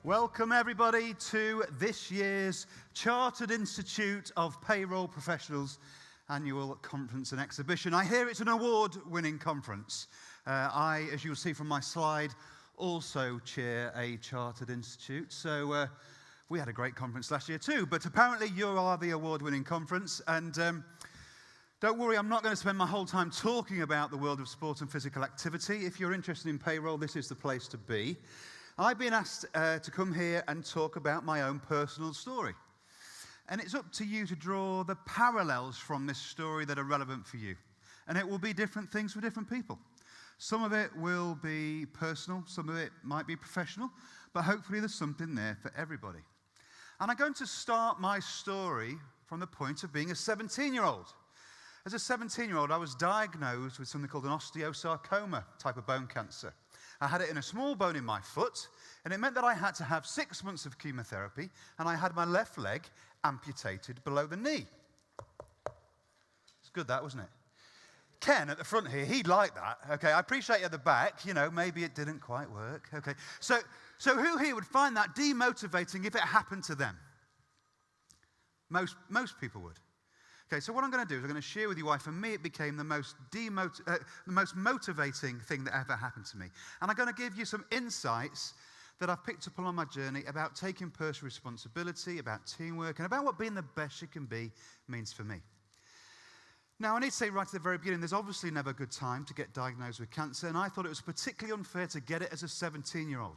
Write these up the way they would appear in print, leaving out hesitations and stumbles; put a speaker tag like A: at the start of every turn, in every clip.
A: Welcome everybody to this year's Chartered Institute of Payroll Professionals annual conference and exhibition. I hear it's an award-winning conference. I, as you'll see from my slide, also chair a Chartered Institute. So we had a great conference last year too, but apparently you are the award-winning conference. And don't worry, I'm not going to spend my whole time talking about the world of sport and physical activity. If you're interested in payroll, this is the place to be. I've been asked to come here and talk about my own personal story. And it's up to you to draw the parallels from this story that are relevant for you. And it will be different things for different people. Some of it will be personal, some of it might be professional, but hopefully there's something there for everybody. And I'm going to start my story from the point of being a 17-year-old. As a 17-year-old, I was diagnosed with something called an osteosarcoma type of bone cancer. I had it in a small bone in my foot, and it meant that I had to have 6 months of chemotherapy, and I had my left leg amputated below the knee. It's good, that, wasn't it? Ken at the front here, he'd like that. Okay, I appreciate you at the back. You know, maybe it didn't quite work. Okay, so who here would find that demotivating if it happened to them? Most people would. Okay, so what I'm going to do is I'm going to share with you why, for me, it became the most motivating thing that ever happened to me. And I'm going to give you some insights that I've picked up along my journey about taking personal responsibility, about teamwork, and about what being the best you can be means for me. Now, I need to say right at the very beginning, there's obviously never a good time to get diagnosed with cancer, and I thought it was particularly unfair to get it as a 17-year-old.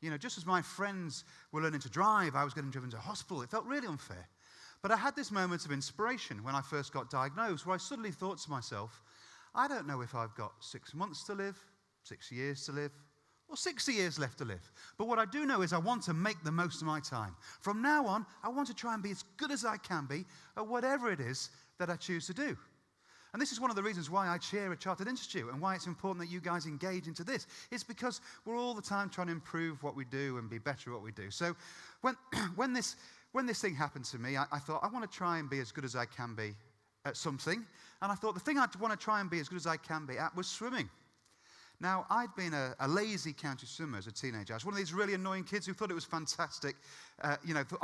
A: You know, just as my friends were learning to drive, I was getting driven to hospital. It felt really unfair. But I had this moment of inspiration when I first got diagnosed, where I suddenly thought to myself, I don't know if I've got 6 months to live, 6 years to live, or 60 years left to live. But what I do know is I want to make the most of my time. From now on, I want to try and be as good as I can be at whatever it is that I choose to do. And this is one of the reasons why I chair a Chartered Institute and why it's important that you guys engage into this. It's because we're all the time trying to improve what we do and be better at what we do. So when this thing happened to me, I thought, I want to try and be as good as I can be at something. And I thought the thing I'd want to try and be as good as I can be at was swimming. Now, I'd been a lazy county swimmer as a teenager. I was one of these really annoying kids who thought it was fantastic. I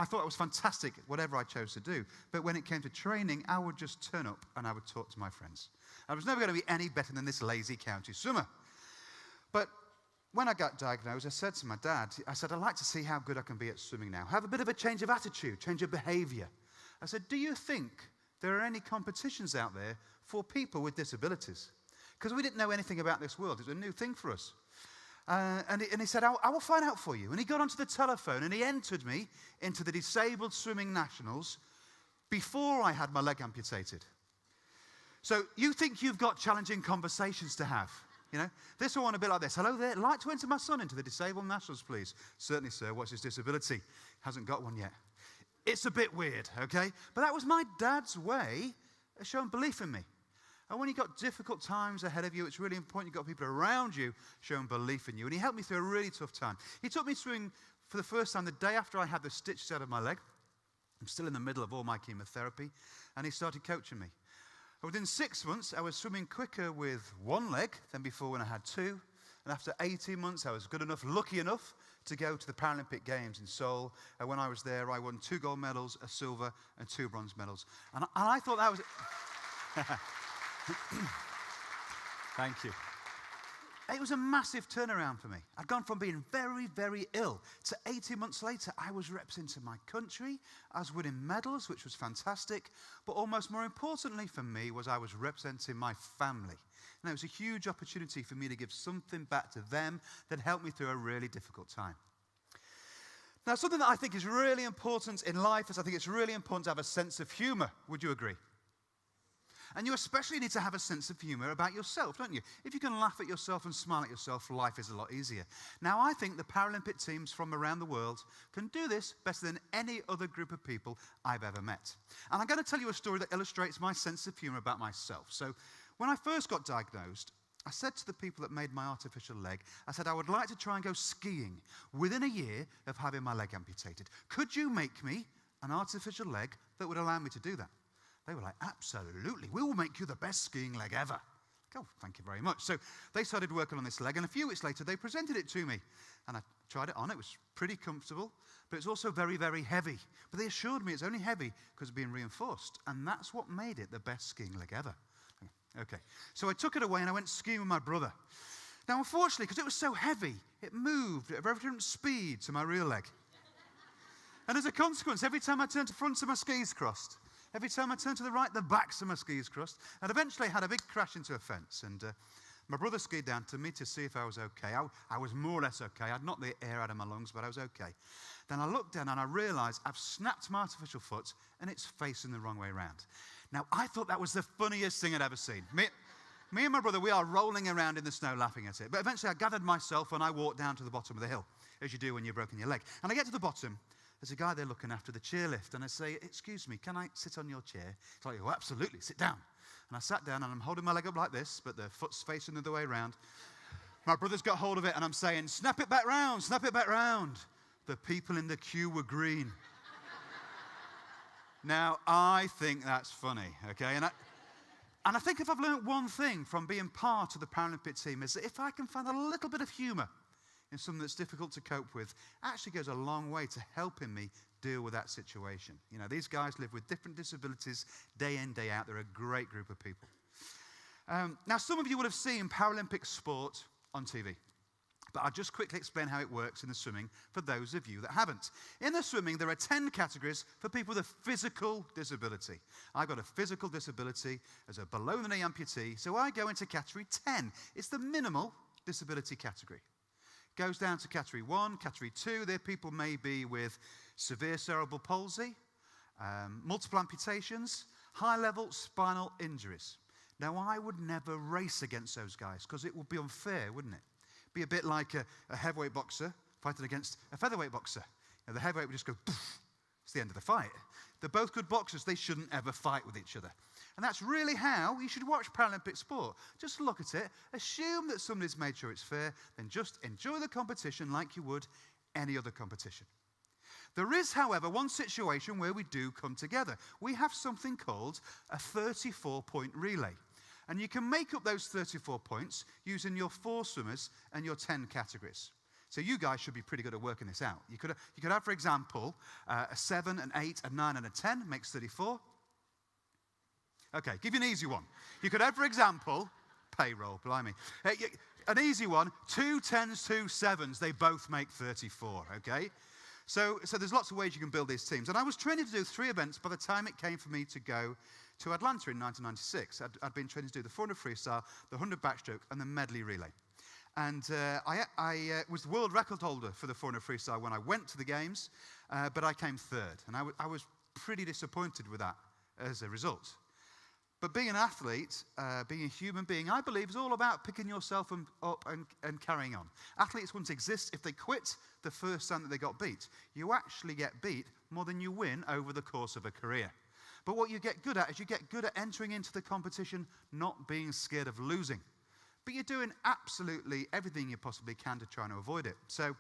A: thought it was fantastic, whatever I chose to do. But when it came to training, I would just turn up and I would talk to my friends. I was never going to be any better than this lazy county swimmer. But when I got diagnosed, I said to my dad, I'd like to see how good I can be at swimming now. Have a bit of a change of attitude, change of behavior. I said, do you think there are any competitions out there for people with disabilities? Because we didn't know anything about this world. It was a new thing for us. And he said, I will find out for you. And he got onto the telephone and he entered me into the Disabled Swimming Nationals before I had my leg amputated. So you think you've got challenging conversations to have. You know, this will want to be like this. Hello there, I'd like to enter my son into the Disabled Nationals, please. Certainly, sir. What's his disability? Hasn't got one yet. It's a bit weird, okay? But that was my dad's way of showing belief in me. And when you've got difficult times ahead of you, it's really important you've got people around you showing belief in you. And he helped me through a really tough time. He took me swimming for the first time the day after I had the stitches out of my leg. I'm still in the middle of all my chemotherapy. And he started coaching me. Within 6 months, I was swimming quicker with one leg than before when I had two. And after 18 months, I was good enough, lucky enough, to go to the Paralympic Games in Seoul. And when I was there, I won 2 gold medals, a silver, and 2 bronze medals. And I thought that was... Thank you. It was a massive turnaround for me. I'd gone from being very, very ill to 18 months later, I was representing my country. I was winning medals, which was fantastic. But almost more importantly for me was I was representing my family. And it was a huge opportunity for me to give something back to them that helped me through a really difficult time. Now, something that I think is really important in life is I think it's really important to have a sense of humor. Would you agree? And you especially need to have a sense of humor about yourself, don't you? If you can laugh at yourself and smile at yourself, life is a lot easier. Now, I think the Paralympic teams from around the world can do this better than any other group of people I've ever met. And I'm going to tell you a story that illustrates my sense of humor about myself. So, when I first got diagnosed, I said to the people that made my artificial leg, I said, I would like to try and go skiing within a year of having my leg amputated. Could you make me an artificial leg that would allow me to do that? They were like, absolutely. We will make you the best skiing leg ever. oh, thank you very much. So they started working on this leg, and a few weeks later, they presented it to me. And I tried it on. It was pretty comfortable, but it's also very, very heavy. But they assured me it's only heavy because it's being reinforced, and that's what made it the best skiing leg ever. Okay, so I took it away, and I went skiing with my brother. Now, unfortunately, because it was so heavy, it moved at a very different speed to my real leg. And as a consequence, every time I turned to front of my skis crossed. Every time I turned to the right, the backs of my skis crossed. And eventually I had a big crash into a fence. And my brother skied down to me to see if I was okay. I was more or less okay. I'd knocked the air out of my lungs, but I was okay. Then I looked down and I realized I've snapped my artificial foot and it's facing the wrong way around. Now, I thought that was the funniest thing I'd ever seen. Me and my brother, we are rolling around in the snow laughing at it. But eventually I gathered myself and I walked down to the bottom of the hill, as you do when you've broken your leg. And I get to the bottom. There's a guy there looking after the chairlift, and I say, excuse me, can I sit on your chair? He's like, oh, absolutely, sit down. And I sat down, and I'm holding my leg up like this, but the foot's facing the other way around. My brother's got hold of it, and I'm saying, snap it back round, snap it back round. The people in the queue were green. Now, I think that's funny, okay? And I think if I've learned one thing from being part of the Paralympic team is that if I can find a little bit of humour in something that's difficult to cope with, actually goes a long way to helping me deal with that situation. You know, these guys live with different disabilities day in, day out. They're a great group of people. Now, some of you will have seen Paralympic sport on TV, but I'll just quickly explain how it works in the swimming for those of you that haven't. In the swimming, there are 10 categories for people with a physical disability. I've got a physical disability as a below-the-knee amputee, so I go into category 10. It's the minimal disability category. Goes down to category 1, category 2. There people may be with severe cerebral palsy, multiple amputations, high-level spinal injuries. Now, I would never race against those guys because it would be unfair, wouldn't it? Be a bit like a heavyweight boxer fighting against a featherweight boxer. You know, the heavyweight would just go, poof, it's the end of the fight. They're both good boxers. They shouldn't ever fight with each other. And that's really how you should watch Paralympic sport. Just look at it, assume that somebody's made sure it's fair, then just enjoy the competition like you would any other competition. There is, however, one situation where we do come together. We have something called a 34-point relay. And you can make up those 34 points using your 4 swimmers and your 10 categories. So you guys should be pretty good at working this out. You could have, for example, a 7, an 8, a 9, and a 10 makes 34. Okay, give you an easy one. You could have, for example, payroll, blimey. An easy one, 2 10s, 2 7s, they both make 34, okay? So there's lots of ways you can build these teams. And I was training to do 3 events by the time it came for me to go to Atlanta in 1996. I'd been training to do the 400 freestyle, the 100 backstroke, and the medley relay. And I was the world record holder for the 400 freestyle when I went to the games, but I came 3rd. And I was pretty disappointed with that as a result. But being an athlete, being a human being, I believe is all about picking yourself up and carrying on. Athletes wouldn't exist if they quit the first time that they got beat. You actually get beat more than you win over the course of a career. But what you get good at is you get good at entering into the competition, not being scared of losing. But you're doing absolutely everything you possibly can to try and avoid it. So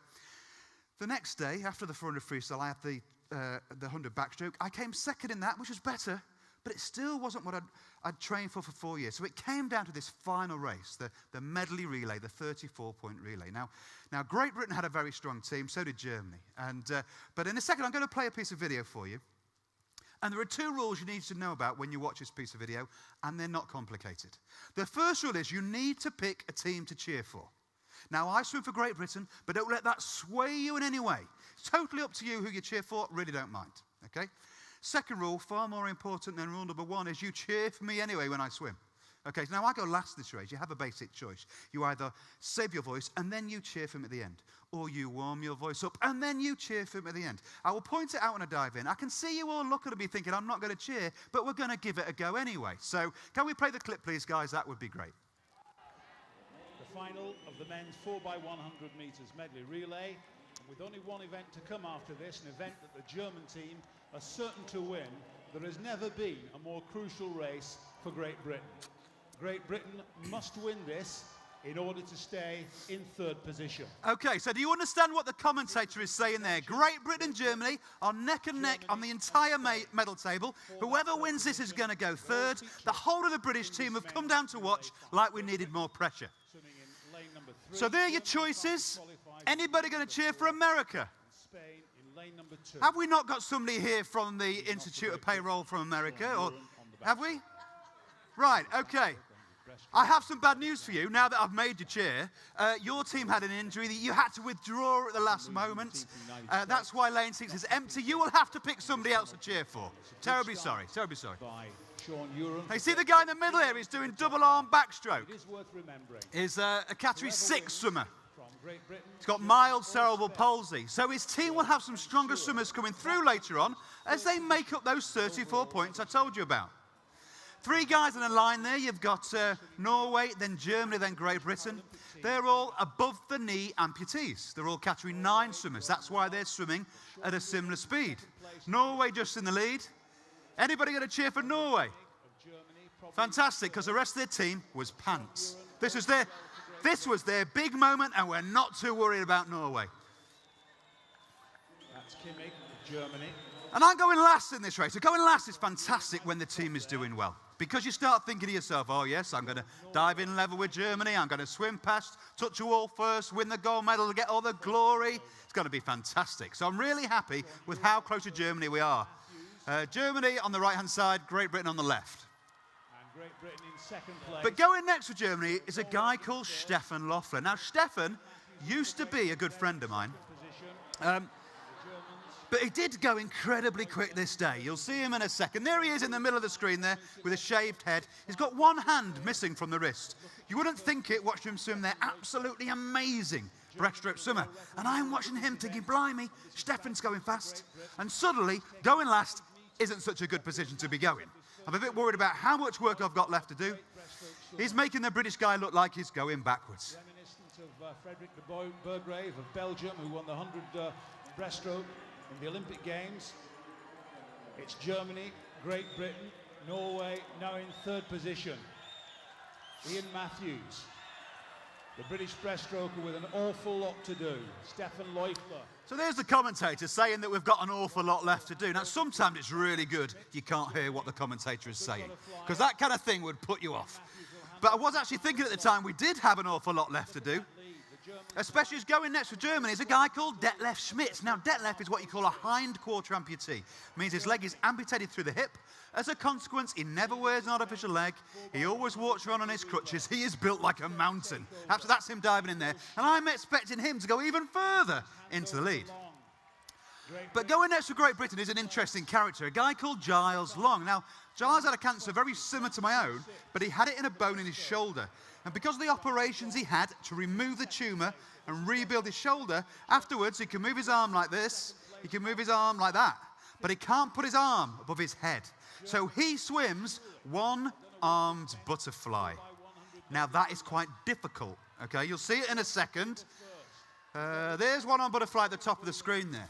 A: the next day, after the 400 freestyle, I had the 100 backstroke. I came 2nd in that, which was better. But it still wasn't what I'd trained for 4 years. So it came down to this final race, the medley relay, the 34-point relay. Now, Great Britain had a very strong team, so did Germany. But in a second, I'm going to play a piece of video for you. And there are 2 rules you need to know about when you watch this piece of video, and they're not complicated. The first rule is you need to pick a team to cheer for. Now, I swim for Great Britain, but don't let that sway you in any way. It's totally up to you who you cheer for, really don't mind, okay? Second rule, far more important than rule number 1, is you cheer for me anyway when I swim. Okay, so now I go last this race. You have a basic choice. You either save your voice and then you cheer for him at the end, or you warm your voice up and then you cheer for him at the end. I will point it out when I dive in. I can see you all looking at me thinking, I'm not going to cheer, but we're going to give it a go anyway. So can we play the clip, please, guys? That would be great.
B: The final of the men's 4x100 metres medley relay. With only one event to come after this, an event that the German team are certain to win, there has never been a more crucial race for Great Britain. Great Britain must win this in order to stay in third position.
A: Okay, so do you understand what the commentator is saying there? Great Britain and Germany are neck and neck on the entire medal table. Whoever wins this is going to go third. The whole of the British team have come down to watch like we needed more pressure. So there are your choices. Anybody going to cheer for America? Have we not got somebody here from the Institute of Payroll from America? Or have we? Right, okay. I have some bad news for you now that I've made you cheer. Your team had an injury that you had to withdraw at the last moment. That's why lane 6 is empty. You will have to pick somebody else to cheer for. Terribly sorry, terribly sorry. Hey, see the guy in the middle here? He's doing double arm backstroke. Is a category 6 swimmer. He's got mild cerebral palsy. So his team will have some stronger swimmers coming through later on as they make up those 34 points I told you about. 3 guys in a line there. You've got Norway, then Germany, then Great Britain. They're all above the knee amputees. They're all category 9 swimmers. That's why they're swimming at a similar speed. Norway just in the lead. Anybody going to cheer for Norway? Fantastic, because the rest of their team was pants. This was their big moment, and we're not too worried about Norway.
B: That's Kimmich, Germany.
A: And I'm going last in this race. So going last is fantastic when the team is doing well. Because you start thinking to yourself, oh yes, I'm going to dive in level with Germany, I'm going to swim past, touch a wall first, win the gold medal, get all the glory. It's going to be fantastic. So I'm really happy with how close to Germany we are. Germany on the right-hand side, Great Britain on the left.
B: And Great Britain in second place.
A: But going next for Germany is a guy called Stefan Loeffler. Now, Stefan used to be a good friend of mine. But he did go incredibly quick this day. You'll see him in a second. There he is in the middle of the screen there with a shaved head. He's got one hand missing from the wrist. You wouldn't think it watching him swim there. Absolutely amazing breaststroke swimmer. And I'm watching him thinking, blimey, Stefan's going fast. And suddenly, going last isn't such a good position to be going. I'm a bit worried about how much work I've got left to do. He's making the British guy look like he's going backwards.
B: Reminiscent of Frederick de Burgrave of Belgium, who won the 100 breaststroke in the Olympic Games. It's Germany, Great Britain, Norway now in third position. Ian Matthews, the British breaststroker with an awful lot to do. Stefan Loeffler.
A: So there's the commentator saying that we've got an awful lot left to do. Now, sometimes it's really good you can't hear what the commentator is saying, because that kind of thing would put you off. But I was actually thinking at the time we did have an awful lot left to do. Especially as going next for Germany is a guy called Detlef Schmitz. Now, Detlef is what you call a hind quarter amputee. It means his leg is amputated through the hip. As a consequence, he never wears an artificial leg. He always walks around on his crutches. He is built like a mountain. That's him diving in there. And I'm expecting him to go even further into the lead. But going next for Great Britain is an interesting character, a guy called Giles Long. Now, Giles had a cancer very similar to my own, but he had it in a bone in his shoulder. And because of the operations he had to remove the tumour and rebuild his shoulder, afterwards he can move his arm like this, he can move his arm like that, but he can't put his arm above his head. So he swims one-armed butterfly. Now that is quite difficult, okay? You'll see it in a second. There's one-armed butterfly at the top of the screen there.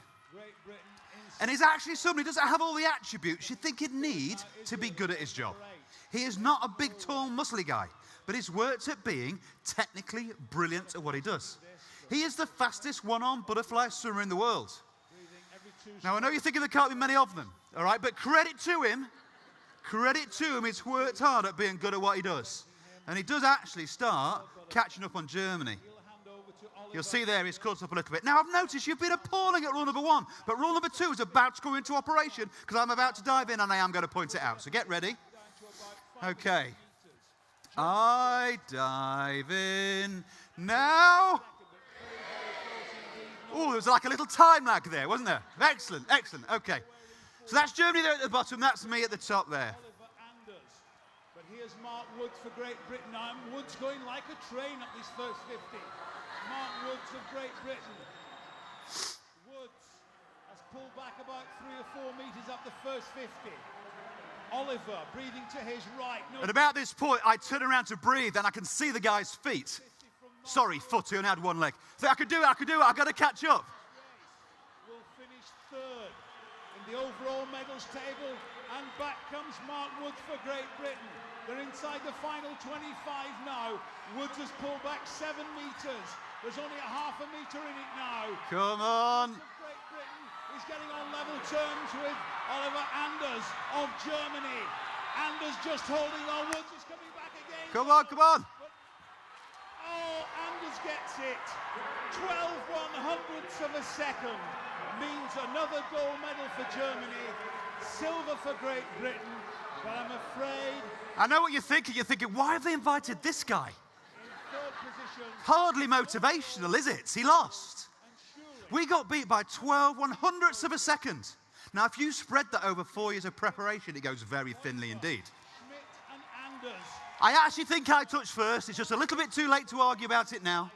A: And he's actually somebody who doesn't have all the attributes you think he'd need to be good at his job. He is not a big, tall, muscly guy, but he's worked at being technically brilliant at what he does. He is the fastest one-armed butterfly swimmer in the world. Now, I know you're thinking there can't be many of them, all right? But credit to him, he's worked hard at being good at what he does. And he does actually start catching up on Germany. You'll see there he's caught up a little bit. Now, I've noticed you've been appalling at rule number 1, but rule number 2 is about to go into operation because I'm about to dive in and I am going to point it out. So get ready. Okay. I dive in now. Oh, there was like a little time lag there, wasn't there? Excellent, excellent. Okay. So that's Germany there at the bottom. That's me at the top there.
B: But here's Marc Woods for Great Britain. Now, Woods going like a train up these first 50. Marc Woods of Great Britain. Woods has pulled back about 3 or 4 metres up the first 50. Oliver breathing to his right.
A: At about this point, I turn around to breathe and I can see the guy's feet. Sorry, foot, he only had one leg. So I could do it, I've got to catch up.
B: Will finish third in the overall medals table, and back comes Marc Woods for Great Britain. They're inside the final 25 now. Woods Woods has pulled back 7 metres. There's only a half a metre in it now.
A: Come on.
B: Great Britain is getting on level terms with Oliver Anders of Germany. Anders just holding on. Woods is coming back again.
A: Come on, come on.
B: Oh, Anders gets it. 12 100ths of a second means another gold medal for Germany. Silver for Great Britain. But I'm afraid...
A: I know what you're thinking. You're thinking, why have they invited this guy?
B: In third position...
A: Hardly motivational, is it? He lost. We got beat by 12 100ths of a second. Now, if you spread that over 4 years of preparation, it goes very thinly indeed.
B: Schmidt and Anders.
A: I actually think I touched first. It's just a little bit too late to argue about it now.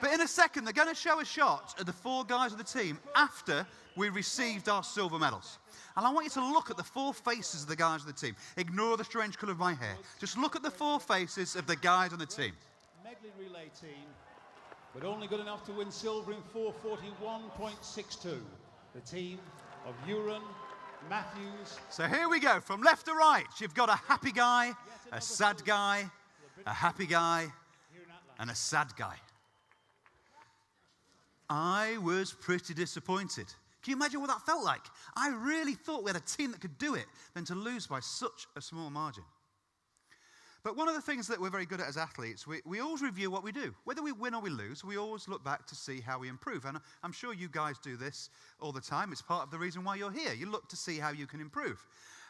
A: But in a second, they're going to show a shot of the 4 guys of the team after we received our silver medals. And I want you to look at the 4 faces of the guys of the team. Ignore the strange colour of my hair. Just look at the 4 faces of the guys on the team.
B: Medley relay team, but only good enough to win silver in 4:41.62. The team of Uren, Matthews.
A: So here we go, from left to right. You've got a happy guy, a sad guy, a happy guy, and a sad guy. I was pretty disappointed. Can you imagine what that felt like? I really thought we had a team that could do it, than to lose by such a small margin. But one of the things that we're very good at as athletes, we always review what we do. Whether we win or we lose, we always look back to see how we improve. And I'm sure you guys do this all the time. It's part of the reason why you're here. You look to see how you can improve.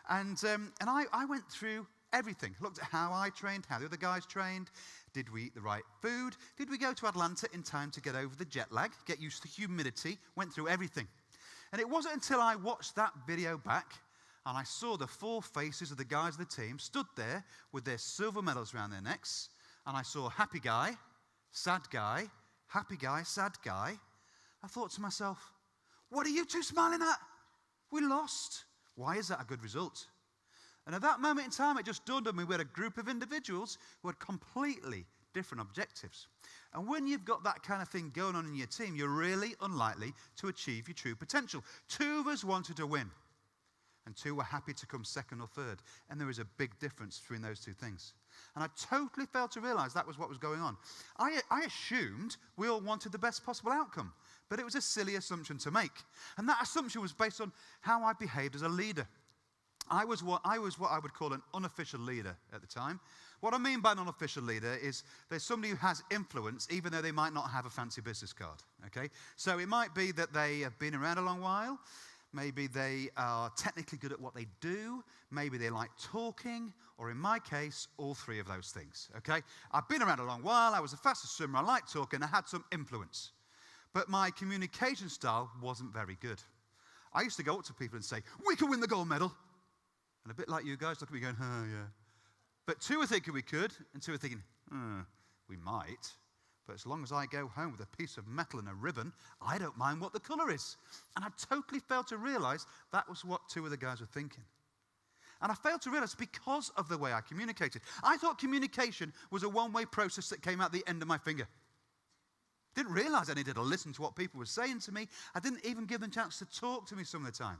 A: And I went through everything. Looked at how I trained, how the other guys trained. Did we eat the right food? Did we go to Atlanta in time to get over the jet lag, get used to humidity? Went through everything. And it wasn't until I watched that video back and I saw the 4 faces of the guys of the team stood there with their silver medals around their necks, and I saw happy guy, sad guy, happy guy, sad guy. I thought to myself, what are you two smiling at? We lost. Why is that a good result? And at that moment in time, it just dawned on me we had a group of individuals who had completely different objectives. And when you've got that kind of thing going on in your team, you're really unlikely to achieve your true potential. 2 of us wanted to win, and 2 were happy to come second or third. And there is a big difference between those 2 things. And I totally failed to realize that was what was going on. I assumed we all wanted the best possible outcome, but it was a silly assumption to make. And that assumption was based on how I behaved as a leader. I was what I would call an unofficial leader at the time. What I mean by an unofficial leader is there's somebody who has influence even though they might not have a fancy business card, okay? So it might be that they have been around a long while. Maybe they are technically good at what they do. Maybe they like talking, or in my case, all 3 of those things, okay? I've been around a long while. I was the fastest swimmer. I liked talking. I had some influence. But my communication style wasn't very good. I used to go up to people and say, we can win the gold medal. And a bit like you guys, look at me going, oh, yeah. But 2 are thinking we could, and 2 are thinking, we might. But as long as I go home with a piece of metal and a ribbon, I don't mind what the colour is. And I totally failed to realise that was what 2 of the guys were thinking. And I failed to realise because of the way I communicated. I thought communication was a one-way process that came out the end of my finger. Didn't realise I needed to listen to what people were saying to me. I didn't even give them a chance to talk to me some of the time.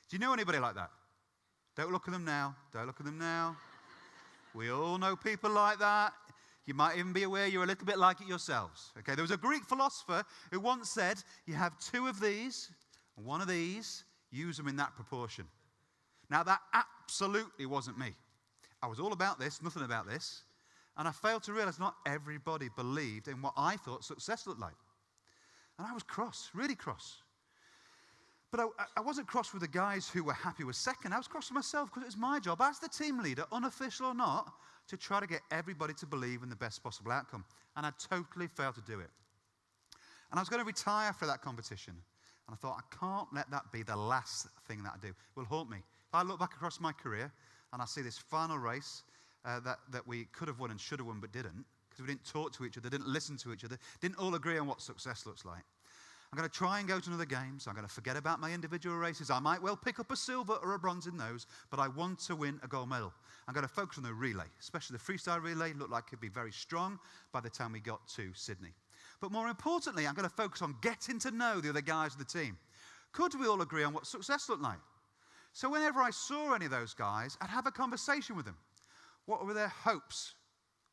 A: Do you know anybody like that? Don't look at them now. Don't look at them now. We all know people like that. You might even be aware you're a little bit like it yourselves. Okay, there was a Greek philosopher who once said, you have 2 of these and 1 of these, use them in that proportion. Now, that absolutely wasn't me. I was all about this, nothing about this. And I failed to realize not everybody believed in what I thought success looked like. And I was cross, really cross. But I wasn't cross with the guys who were happy with second. I was cross with myself because it was my job as the team leader, unofficial or not, to try to get everybody to believe in the best possible outcome. And I totally failed to do it. And I was going to retire for that competition. And I thought, I can't let that be the last thing that I do. It will haunt me. If I look back across my career and I see this final race that we could have won and should have won but didn't, because we didn't talk to each other, didn't listen to each other, didn't all agree on what success looks like. I'm going to try and go to another games. I'm going to forget about my individual races. I might well pick up a silver or a bronze in those, but I want to win a gold medal. I'm going to focus on the relay, especially the freestyle relay. Looked like it could be very strong by the time we got to Sydney. But more importantly, I'm going to focus on getting to know the other guys of the team. Could we all agree on what success looked like? So whenever I saw any of those guys, I'd have a conversation with them. What were their hopes?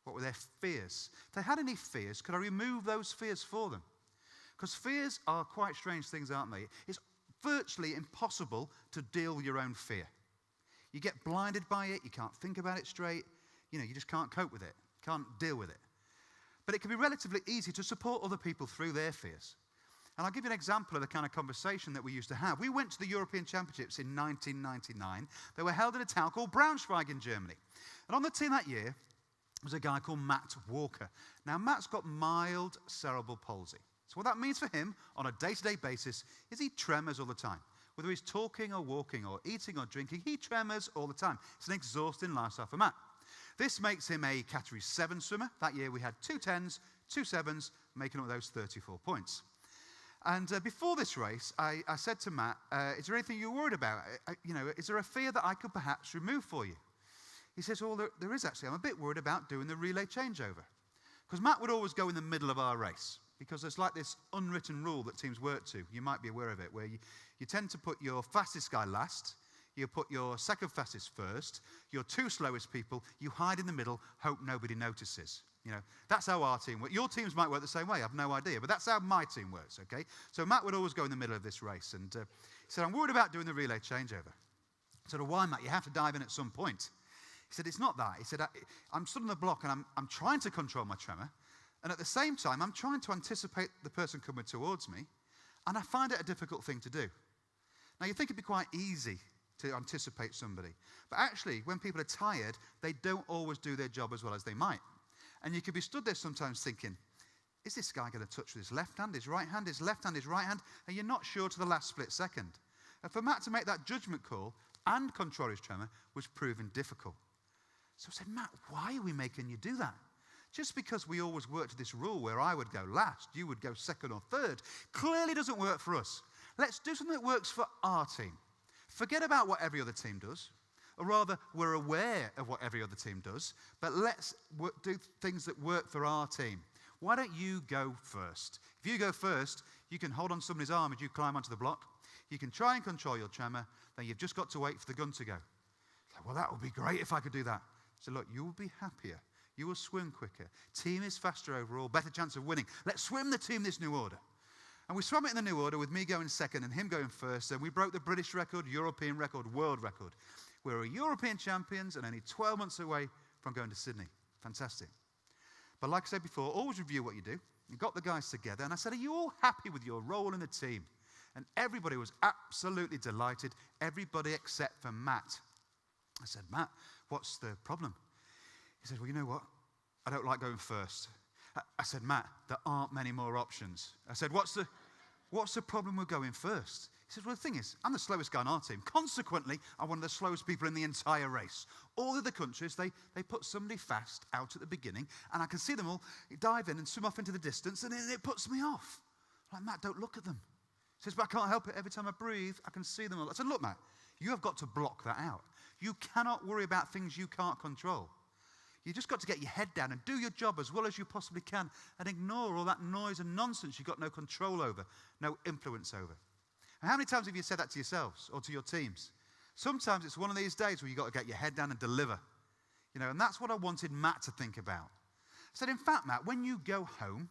A: What were their fears? If they had any fears, could I remove those fears for them? Because fears are quite strange things, aren't they? It's virtually impossible to deal with your own fear. You get blinded by it, you can't think about it straight, you just can't cope with it, can't deal with it. But it can be relatively easy to support other people through their fears. And I'll give you an example of the kind of conversation that we used to have. We went to the European Championships in 1999. They were held in a town called Braunschweig in Germany. And on the team that year was a guy called Matt Walker. Now, Matt's got mild cerebral palsy. So what that means for him on a day-to-day basis is he tremors all the time. Whether he's talking or walking or eating or drinking, he tremors all the time. It's an exhausting lifestyle for Matt. This makes him a Category 7 swimmer. That year we had 2 10s, 2 7s, making up those 34 points. And before this race, I said to Matt, is there anything you're worried about? Is there a fear that I could perhaps remove for you? He says, well, there is actually. I'm a bit worried about doing the relay changeover. Because Matt would always go in the middle of our race. Because there's like this unwritten rule that teams work to. You might be aware of it, where you tend to put your fastest guy last. You put your second fastest first. Your 2 slowest people, you hide in the middle, hope nobody notices. That's how our team works. Your teams might work the same way, I have no idea, but that's how my team works, okay? So Matt would always go in the middle of this race, and he said, I'm worried about doing the relay changeover. I said, why, Matt? You have to dive in at some point. He said, it's not that. He said, I'm stood on the block, and I'm trying to control my tremor, and at the same time, I'm trying to anticipate the person coming towards me, and I find it a difficult thing to do. Now, you think it'd be quite easy to anticipate somebody, but actually, when people are tired, they don't always do their job as well as they might. And you could be stood there sometimes thinking, is this guy going to touch with his left hand, his right hand, his left hand, his right hand? And you're not sure to the last split second. And for Matt to make that judgment call and control his tremor was proven difficult. So I said, Matt, why are we making you do that? Just because we always worked to this rule where I would go last, you would go second or third, clearly doesn't work for us. Let's do something that works for our team. Forget about what every other team does. Or rather, we're aware of what every other team does, but let's do things that work for our team. Why don't you go first? If you go first, you can hold on somebody's arm as you climb onto the block. You can try and control your tremor, then you've just got to wait for the gun to go. Well, that would be great if I could do that. So look, you will be happier. You will swim quicker. Team is faster overall, better chance of winning. Let's swim the team this new order. And we swam it in the new order with me going second and him going first, and we broke the British record, European record, world record. We're European champions and only 12 months away from going to Sydney. Fantastic. But like I said before, always review what you do. You got the guys together, and I said, are you all happy with your role in the team? And everybody was absolutely delighted, everybody except for Matt. I said, Matt, what's the problem? He said, well, you know what? I don't like going first. I said, Matt, there aren't many more options. I said, what's the problem with going first? He said, well, the thing is, I'm the slowest guy on our team. Consequently, I'm one of the slowest people in the entire race. All the other countries, they put somebody fast out at the beginning, and I can see them all dive in and swim off into the distance, and it puts me off. I'm like, Matt, don't look at them. He says, but I can't help it. Every time I breathe, I can see them all. I said, look, Matt, you have got to block that out. You cannot worry about things you can't control. You just got to get your head down and do your job as well as you possibly can and ignore all that noise and nonsense you've got no control over, no influence over. And how many times have you said that to yourselves or to your teams? Sometimes it's one of these days where you've got to get your head down and deliver. And that's what I wanted Matt to think about. I said, in fact, Matt, when you go home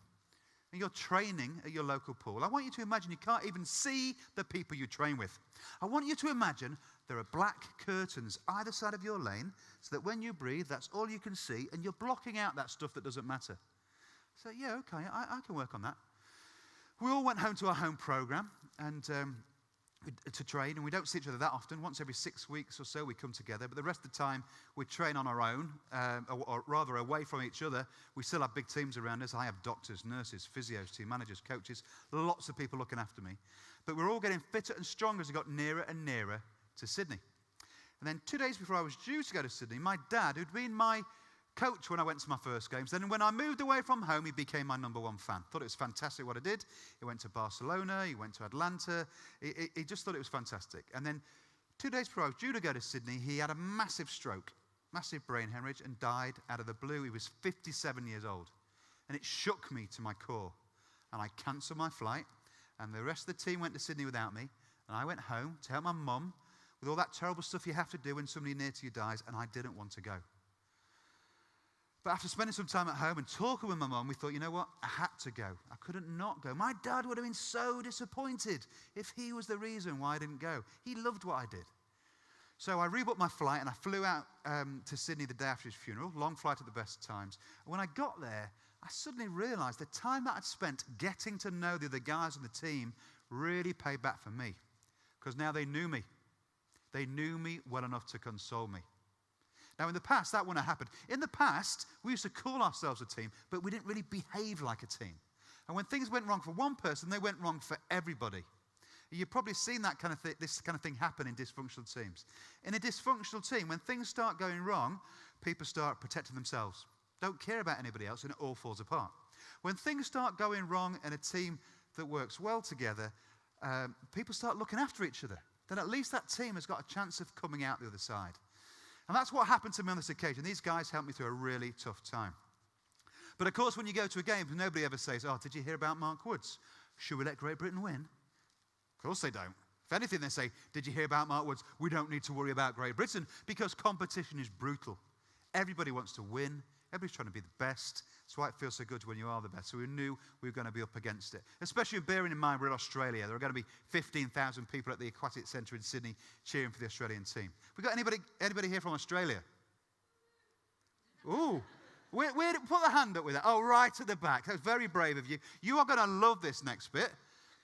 A: and you're training at your local pool, I want you to imagine you can't even see the people you train with. I want you to imagine there are black curtains either side of your lane so that when you breathe, that's all you can see, and you're blocking out that stuff that doesn't matter. So, yeah, okay, I can work on that. We all went home to our home program and to train, and we don't see each other that often. Once every 6 weeks or so we come together, but the rest of the time we train on our own, or rather away from each other. We still have big teams around us. I have doctors, nurses, physios, team managers, coaches, lots of people looking after me. But we're all getting fitter and stronger as we got nearer and nearer to Sydney. And then 2 days before I was due to go to Sydney, my dad, who'd been my coach when I went to my first games, then when I moved away from home, he became my #1 fan. Thought it was fantastic what I did. He went to Barcelona, he went to Atlanta. He just thought it was fantastic. And then 2 days before I was due to go to Sydney, he had a massive stroke, massive brain hemorrhage, and died out of the blue. He was 57 years old. And it shook me to my core. And I cancelled my flight, and the rest of the team went to Sydney without me. And I went home to help my mum with all that terrible stuff you have to do when somebody near to you dies, and I didn't want to go. But after spending some time at home and talking with my mum, we thought, you know what? I had to go. I couldn't not go. My dad would have been so disappointed if he was the reason why I didn't go. He loved what I did. So I rebooked my flight and I flew out to Sydney the day after his funeral. Long flight at the best of times. And when I got there, I suddenly realized the time that I'd spent getting to know the other guys on the team really paid back for me. Because now they knew me. They knew me well enough to console me. Now, in the past, that wouldn't have happened. In the past, we used to call ourselves a team, but we didn't really behave like a team. And when things went wrong for one person, they went wrong for everybody. You've probably seen that this kind of thing happen in dysfunctional teams. In a dysfunctional team, when things start going wrong, people start protecting themselves. Don't care about anybody else, and it all falls apart. When things start going wrong in a team that works well together, people start looking after each other. Then at least that team has got a chance of coming out the other side. And that's what happened to me on this occasion. These guys helped me through a really tough time. But of course, when you go to a game, nobody ever says, oh, did you hear about Marc Woods? Should we let Great Britain win? Of course they don't. If anything, they say, did you hear about Marc Woods? We don't need to worry about Great Britain, because competition is brutal. Everybody wants to win. Everybody's trying to be the best. That's why it feels so good when you are the best. So we knew we were going to be up against it. Especially bearing in mind we're in Australia. There are going to be 15,000 people at the Aquatic Centre in Sydney cheering for the Australian team. We got anybody here from Australia? Ooh. Put the hand up with that. Oh, right at the back. That's very brave of you. You are going to love this next bit,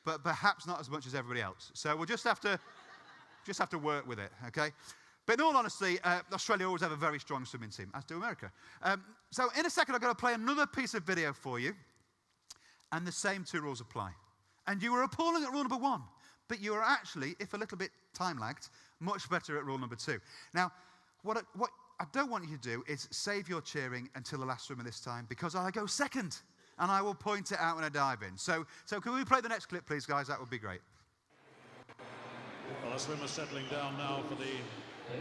A: but perhaps not as much as everybody else. So we'll just have to work with it, okay? But in all honesty, Australia always have a very strong swimming team, as do America. So in a second, I'm going to play another piece of video for you, and the same two rules apply. And you were appalling at rule number 1, but you are actually, if a little bit time-lagged, much better at rule number 2. Now, what I don't want you to do is save your cheering until the last swimmer this time, because I go second, and I will point it out when I dive in. So can we play the next clip, please, guys? That would be great.
B: Well, the swimmers settling down now for the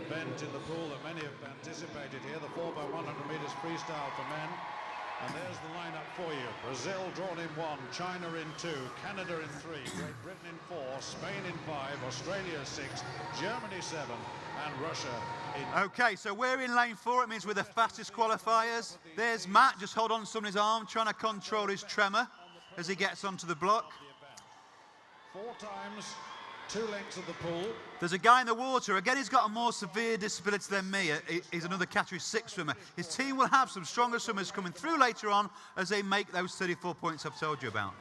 B: event in the pool that many have anticipated here, the 4x100 metres freestyle for men. And there's the lineup for you. Brazil drawn in 1, China in 2, Canada in 3, Great Britain in 4, Spain in 5, Australia 6, Germany 7, and Russia in...
A: Okay, so we're in lane 4. It means we're the fastest qualifiers. There's Matt, just hold on to somebody's arm, trying to control his tremor as he gets onto the block.
B: 4 times 2 lengths of the pool.
A: There's a guy in the water. Again, he's got a more severe disability than me. He's another category 6 swimmer. His team will have some stronger swimmers coming through later on as they make those 34 points I've told you about.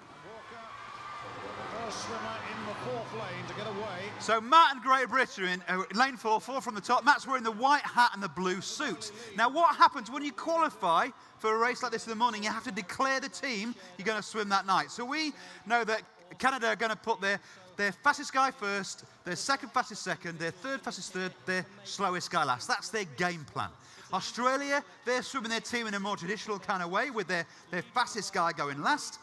B: First swimmer in the 4th lane to get away.
A: So Matt and Great Britain are in lane 4 from the top. Matt's wearing the white hat and the blue suit. Now, what happens when you qualify for a race like this in the morning? You have to declare the team you're going to swim that night. So we know that Canada are going to put their fastest guy first, their second fastest second, their third fastest third, their slowest guy last. That's their game plan. Australia, they're swimming their team in a more traditional kind of way with their fastest guy going last.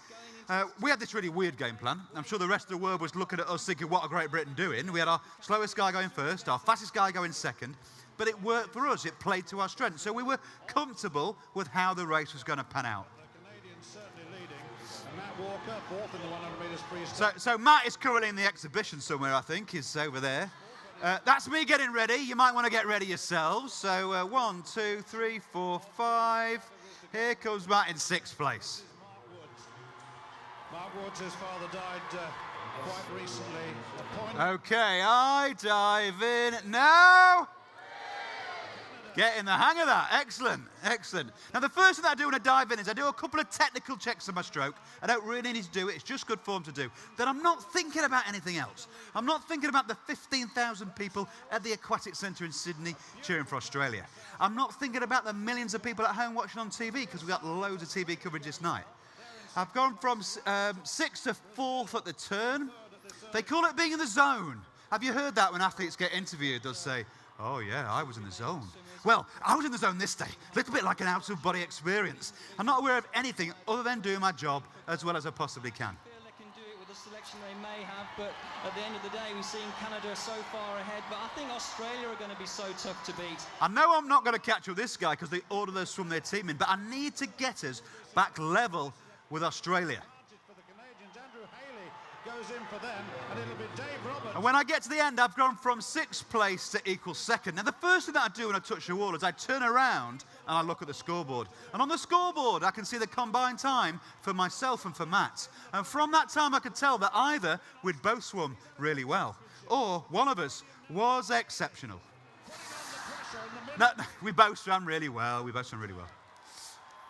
A: We had this really weird game plan. I'm sure the rest of the world was looking at us thinking, what are Great Britain doing? We had our slowest guy going first, our fastest guy going second, but it worked for us. It played to our strength. So we were comfortable with how the race was going to pan out.
B: Walker, 4th in the 100 metres freestyle.
A: So Matt is currently in the exhibition somewhere, I think. He's over there. That's me getting ready. You might want to get ready yourselves. So 1, 2, 3, 4, 5. Here comes Matt in 6th place.
B: Marc Woods, his father died quite recently.
A: Okay, I dive in now. Getting the hang of that. Excellent, excellent. Now, the first thing that I do when I dive in is I do a couple of technical checks on my stroke. I don't really need to do it. It's just good form to do. Then I'm not thinking about anything else. I'm not thinking about the 15,000 people at the Aquatic Centre in Sydney cheering for Australia. I'm not thinking about the millions of people at home watching on TV, because we've got loads of TV coverage this night. I've gone from 6th to 4th at the turn. They call it being in the zone. Have you heard that when athletes get interviewed? They'll say, oh, yeah, I was in the zone. Well, I was in the zone this day, a little bit like an out-of-body experience. I'm not aware of anything other than doing my job as well as I possibly can.
C: I feel they can do it with the selection they may have, but at the end of the day, we've seen Canada so far ahead, but I think Australia are going to be so tough to beat.
A: I know I'm not going to catch up with this guy because they ordered us from their team in, but I need to get us back level with Australia.
B: For the Canadians, Andrew Haley goes in for them, and it'll be Dave Roberts.
A: And when I get to the end, I've gone from 6th place to equal 2nd. Now, the first thing that I do when I touch the wall is I turn around and I look at the scoreboard. And on the scoreboard, I can see the combined time for myself and for Matt. And from that time, I could tell that either we'd both swum really well, or one of us was exceptional. No, we both swam really well. We both swam really well.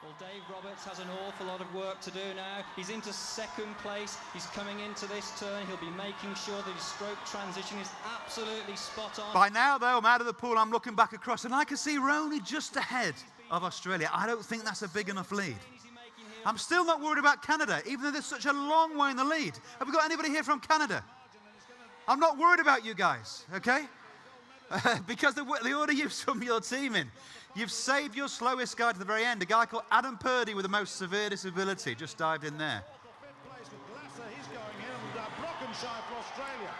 C: Well, Dave Roberts has an awful lot of work to do now. He's into 2nd place. He's coming into this turn. He'll be making sure that his stroke transition is absolutely spot on.
A: By now, though, I'm out of the pool. I'm looking back across, and I can see we're only just ahead of Australia. I don't think that's a big enough lead. I'm still not worried about Canada, even though there's such a long way in the lead. Have we got anybody here from Canada? I'm not worried about you guys, okay? Because the order you've summed your team in, you've saved your slowest guy to the very end. A guy called Adam Purdy with the most severe disability just dived in there.
B: He's going in, Brockenside for Australia.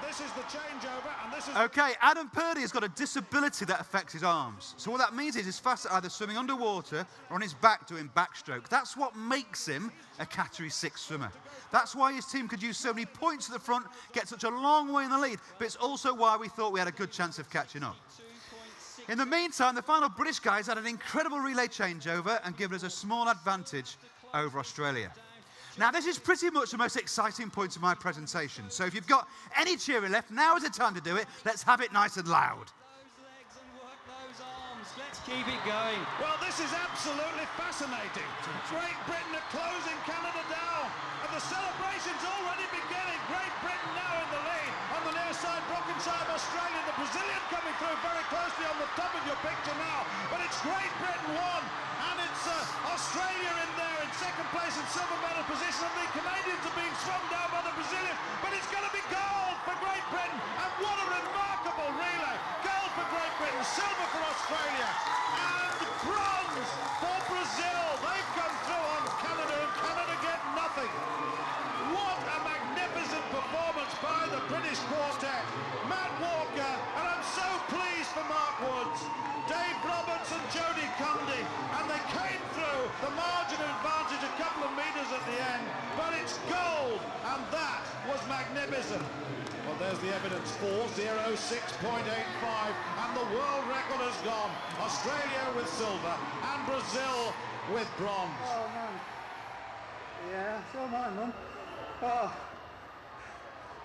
B: This is the changeover, and this is...
A: Okay, Adam Purdy has got a disability that affects his arms. So what that means is he's fast at either swimming underwater or on his back doing backstroke. That's what makes him a Category 6 swimmer. That's why his team could use so many points at the front, get such a long way in the lead, but it's also why we thought we had a good chance of catching up. In the meantime, the final British guys had an incredible relay changeover and given us a small advantage over Australia. Now, this is pretty much the most exciting point of my presentation. So if you've got any cheering left, now is the time to do it. Let's have it nice and loud.
C: Those legs and work those arms. Let's keep it going.
B: Well, this is absolutely fascinating. Great Britain are closing Canada down, and the celebration's already beginning. Great Britain now in the lead. On the near side, Brockenside, Australia. The Brazilian coming through very closely on the top of your picture now. But it's Great Britain 1, and it's Australia in there in 2nd place in silver medal position, and the Canadians are being swum down by the Brazilians. But it's going to be gold for Great Britain, and what a remarkable relay. Gold for Great Britain, silver for Australia, and bronze for Brazil. They've come through on Canada, and Canada get nothing. What a magnificent performance by the British quartet. Matt Walker, and I'm so pleased for Marc Woods, Dave Roberts and Jodie Cundy, and they came through the margin of advantage a couple of metres at the end, but it's gold, and that was magnificent. Well, there's the evidence, 4:06.85, and the world record has gone. Australia with silver, and Brazil with bronze.
D: Oh, man. Yeah, so am I, Mum. Oh,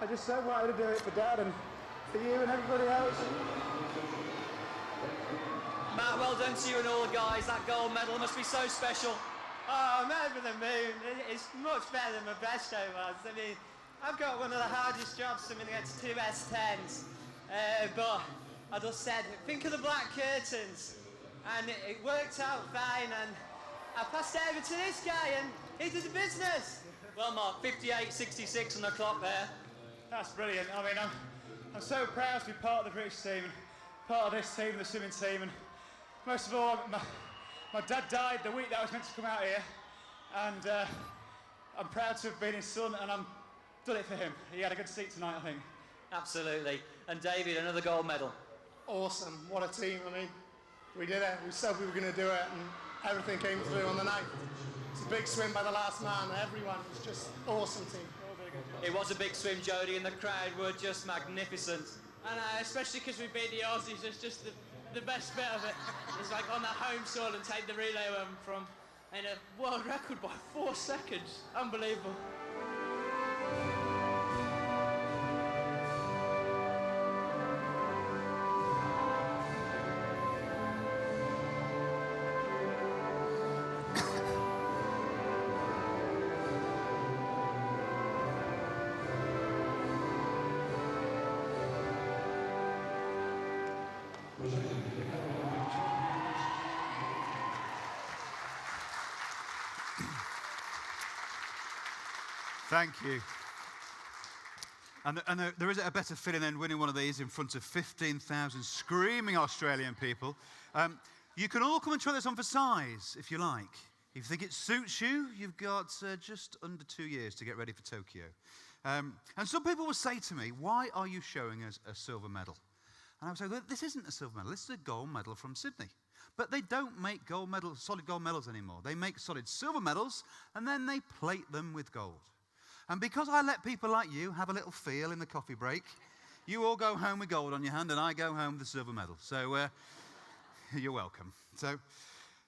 D: I just so wanted to do it for Dad and for you and everybody else.
C: Matt, well done to you and all the guys. That gold medal must be so special.
E: Oh, I'm over the moon. It's much better than my best show was. I mean, I've got one of the hardest jobs swimming against 2 S10s. But I just said, think of the black curtains. And it worked out fine. And I passed it over to this guy and he did the business.
C: Well, Mark, 58.66 on the clock there.
D: That's brilliant. I mean, I'm so proud to be part of the British team and part of this team, the swimming team. And most of all, my dad died the week that I was meant to come out here. And I'm proud to have been his son, and I'm done it for him. He had a good seat tonight, I think.
C: Absolutely. And David, another gold medal.
D: Awesome. What a team. I mean, we did it. We said we were going to do it, and everything came through on the night. It's a big swim by the last man. Everyone was just awesome team.
C: It was a big swim, Jodie, and the crowd were just magnificent.
E: And especially because we beat the Aussies, it's just the best bit of it. It's like on that home soil and take the relay from and a world record by 4 seconds. Unbelievable.
A: Thank you. And there isn't a better feeling than winning one of these in front of 15,000 screaming Australian people. You can all come and try this on for size, if you like. If you think it suits you, you've got just under 2 years to get ready for Tokyo. And some people will say to me, why are you showing us a silver medal? And I would say, well, this isn't a silver medal, this is a gold medal from Sydney. But they don't make solid gold medals anymore. They make solid silver medals, and then they plate them with gold. And because I let people like you have a little feel in the coffee break, you all go home with gold on your hand, and I go home with the silver medal. So you're welcome. So,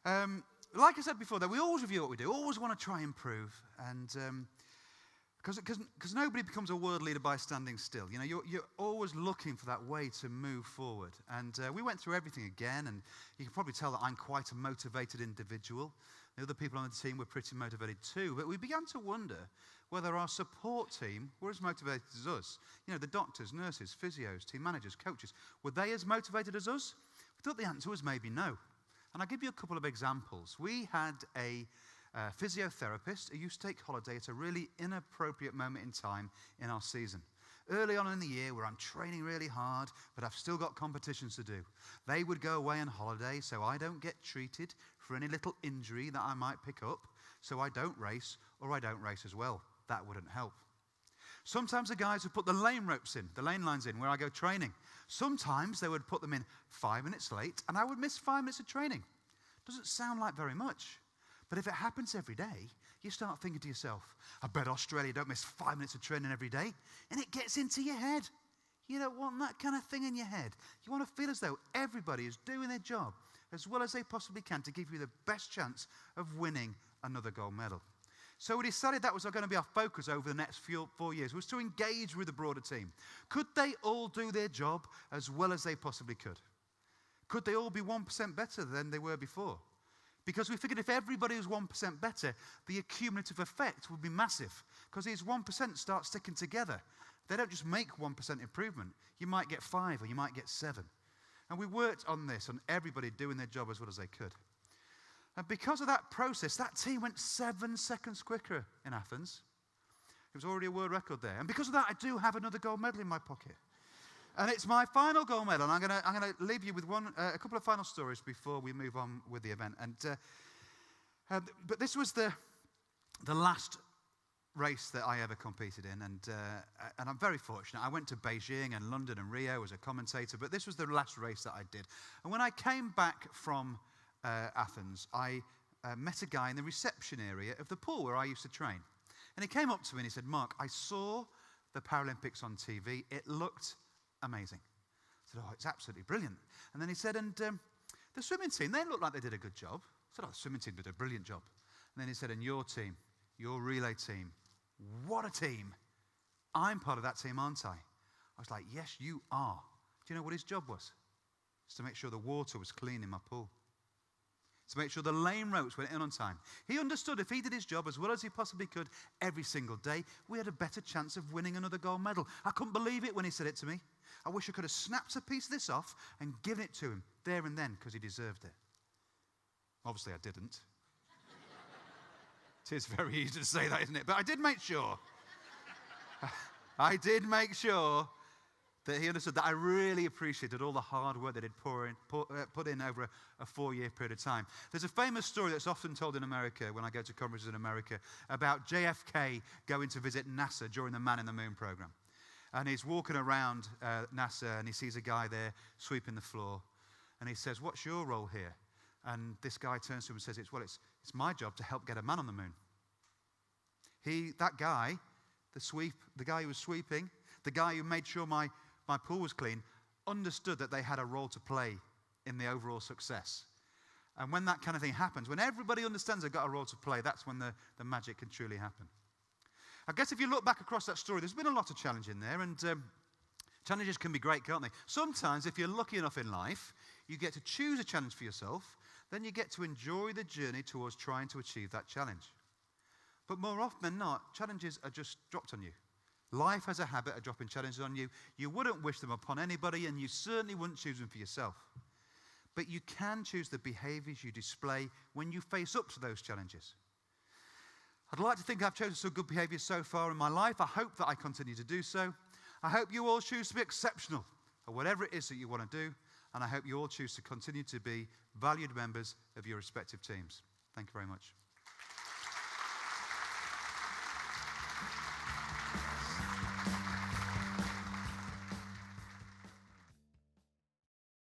A: like I said before, though, we always review what we do, always want to try and improve. And because nobody becomes a world leader by standing still. You know, you're always looking for that way to move forward. And we went through everything again, and you can probably tell that I'm quite a motivated individual. The other people on the team were pretty motivated too, but we began to wonder whether our support team were as motivated as us. You know, the doctors, nurses, physios, team managers, coaches, were they as motivated as us? We thought the answer was maybe no. And I'll give you a couple of examples. We had a physiotherapist who used to take holiday at a really inappropriate moment in time in our season. Early on in the year, where I'm training really hard, but I've still got competitions to do. They would go away on holiday, so I don't get treated for any little injury that I might pick up, so I don't race, or I don't race as well. That wouldn't help. Sometimes the guys would put the lane ropes in, the lane lines in, where I go training. Sometimes they would put them in 5 minutes late, and I would miss 5 minutes of training. Doesn't sound like very much. But if it happens every day, you start thinking to yourself, I bet Australia don't miss 5 minutes of training every day. And it gets into your head. You don't want that kind of thing in your head. You want to feel as though everybody is doing their job as well as they possibly can to give you the best chance of winning another gold medal. So we decided that was going to be our focus over the next 4 years, was to engage with the broader team. Could they all do their job as well as they possibly could? Could they all be 1% better than they were before? Because we figured if everybody was 1% better, the accumulative effect would be massive. Because these 1% start sticking together. They don't just make 1% improvement. You might get 5 or you might get 7. And we worked on this, on everybody doing their job as well as they could. And because of that process, that team went 7 seconds quicker in Athens. It was already a world record there. And because of that, I do have another gold medal in my pocket. And it's my final gold medal. And I'm going to leave you with a couple of final stories before we move on with the event. But this was the last race that I ever competed in, and I'm very fortunate. I went to Beijing and London and Rio as a commentator, but this was the last race that I did. And when I came back from Athens, I met a guy in the reception area of the pool where I used to train. And he came up to me and he said, Mark, I saw the Paralympics on TV. It looked amazing. I said, oh, it's absolutely brilliant. And then he said, and the swimming team, they looked like they did a good job. I said, oh, the swimming team did a brilliant job. And then he said, and your team, your relay team, what a team. I'm part of that team, aren't I? I was like, yes, you are. Do you know what his job was? It's to make sure the water was clean in my pool. To make sure the lane ropes went in on time. He understood if he did his job as well as he possibly could every single day, we had a better chance of winning another gold medal. I couldn't believe it when he said it to me. I wish I could have snapped a piece of this off and given it to him there and then because he deserved it. Obviously, I didn't. It is very easy to say that, isn't it? But I did make sure. I did make sure that he understood that I really appreciated all the hard work that he'd put in over a 4-year period of time. There's a famous story that's often told in America when I go to conferences in America about JFK going to visit NASA during the Man in the Moon program. And he's walking around NASA and he sees a guy there sweeping the floor. And he says, what's your role here? And this guy turns to him and says, it's my job to help get a man on the moon. That guy, the guy who was sweeping, the guy who made sure my pool was clean, understood that they had a role to play in the overall success. And when that kind of thing happens, when everybody understands they've got a role to play, that's when the magic can truly happen. I guess if you look back across that story, there's been a lot of challenge in there, and challenges can be great, can't they? Sometimes, if you're lucky enough in life, you get to choose a challenge for yourself, then you get to enjoy the journey towards trying to achieve that challenge. But more often than not, challenges are just dropped on you. Life has a habit of dropping challenges on you. You wouldn't wish them upon anybody, and you certainly wouldn't choose them for yourself. But you can choose the behaviors you display when you face up to those challenges. I'd like to think I've chosen some good behaviors so far in my life. I hope that I continue to do so. I hope you all choose to be exceptional at whatever it is that you want to do. And I hope you all choose to continue to be valued members of your respective teams. Thank you very much.